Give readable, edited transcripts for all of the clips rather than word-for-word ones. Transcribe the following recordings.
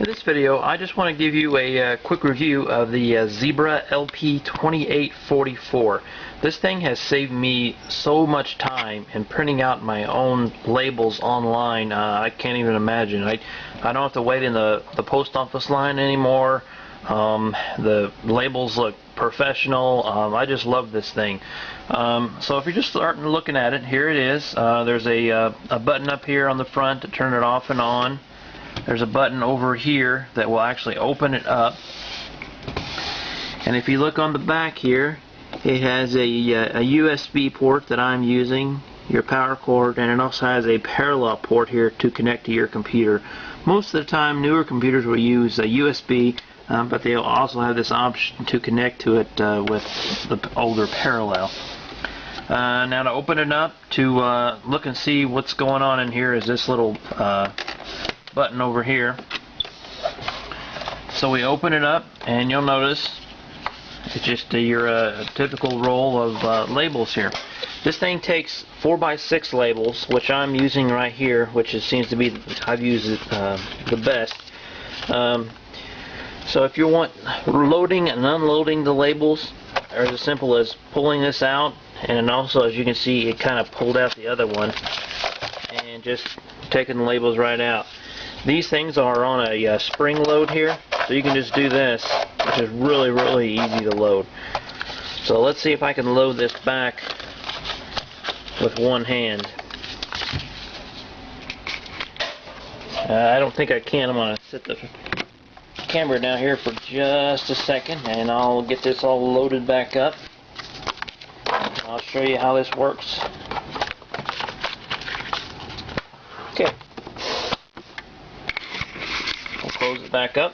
In this video, I just want to give you a quick review of the Zebra LP2844. This thing has saved me so much time in printing out my own labels online. I can't even imagine. I don't have to wait in the post office line anymore. The labels look professional. I just love this thing. So if you're just starting looking at it, here it is. There's a button up here on the front to turn it off and on. There's a button over here that will actually open it up. And if you look on the back here, it has a USB port that I'm using, your power cord, and it also has a parallel port here to connect to your computer. Most of the time newer computers will use a USB, but they'll also have this option to connect to it with the older parallel. Now to open it up, to look and see what's going on in here, is this little button over here. So we open it up and you'll notice it's just your typical roll of labels here. This thing takes 4x6 labels, which I'm using right here, which seems to be, I've used it the best. So if you want loading and unloading the labels, are as simple as pulling this out, and also as you can see it kind of pulled out the other one and just taking the labels right out. These things are on a spring load here, so you can just do this, which is really easy to load. So let's see if I can load this back with one hand. I don't think I can. I'm going to set the camera down here for just a second and I'll get this all loaded back up. I'll show you how this works. Okay. Close it back up,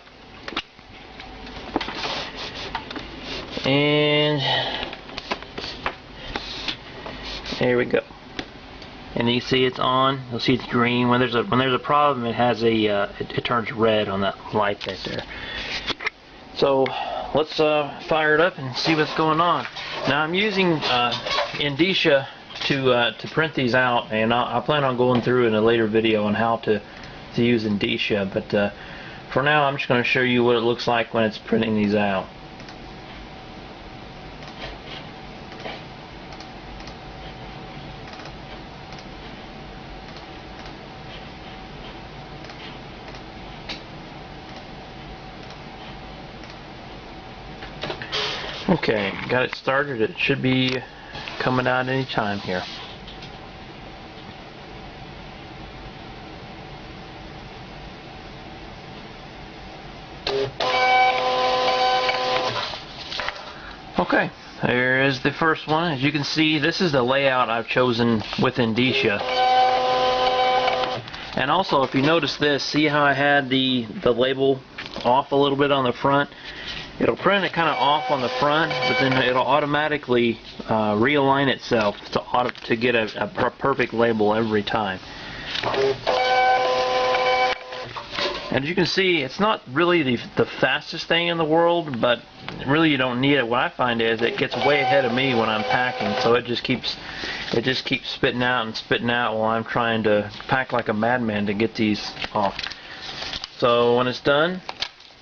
and there we go. And you see it's on. You'll see it's green. When there's a problem, it has a it turns red on that light right there. So let's fire it up and see what's going on. Now I'm using Indicia to print these out, and I plan on going through in a later video on how to use Indicia, but for now I'm just going to show you what it looks like when it's printing these out. Okay, got it started. It should be coming out any time here. Okay, there is the first one. As you can see, this is the layout I've chosen with Indicia. And also, if you notice this, see how I had the label off a little bit on the front? It'll print it kind of off on the front, but then it'll automatically realign itself to get a perfect label every time. And as you can see, it's not really the fastest thing in the world, but really you don't need it. What I find is it gets way ahead of me when I'm packing, so it just keeps spitting out and spitting out while I'm trying to pack like a madman to get these off. So when it's done,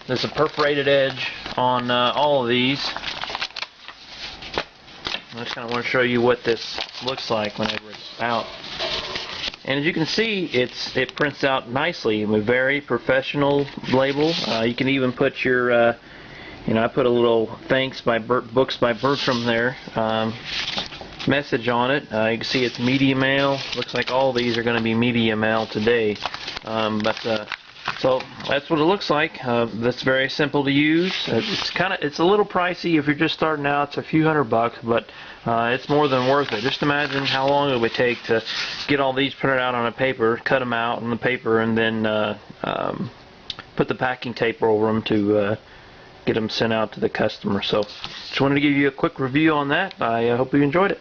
there's a perforated edge on all of these. I just kind of want to show you what this looks like whenever it's out. And as you can see, it prints out nicely. A very professional label. You can even put your, I put a little thanks by Books by Bertram there message on it. You can see it's media mail. Looks like all these are going to be media mail today. So that's what it looks like. That's very simple to use. It's a little pricey if you're just starting out. It's a few $100, but it's more than worth it. Just imagine how long it would take to get all these printed out on a paper, cut them out on the paper, and then put the packing tape over them to get them sent out to the customer. So just wanted to give you a quick review on that. I hope you enjoyed it.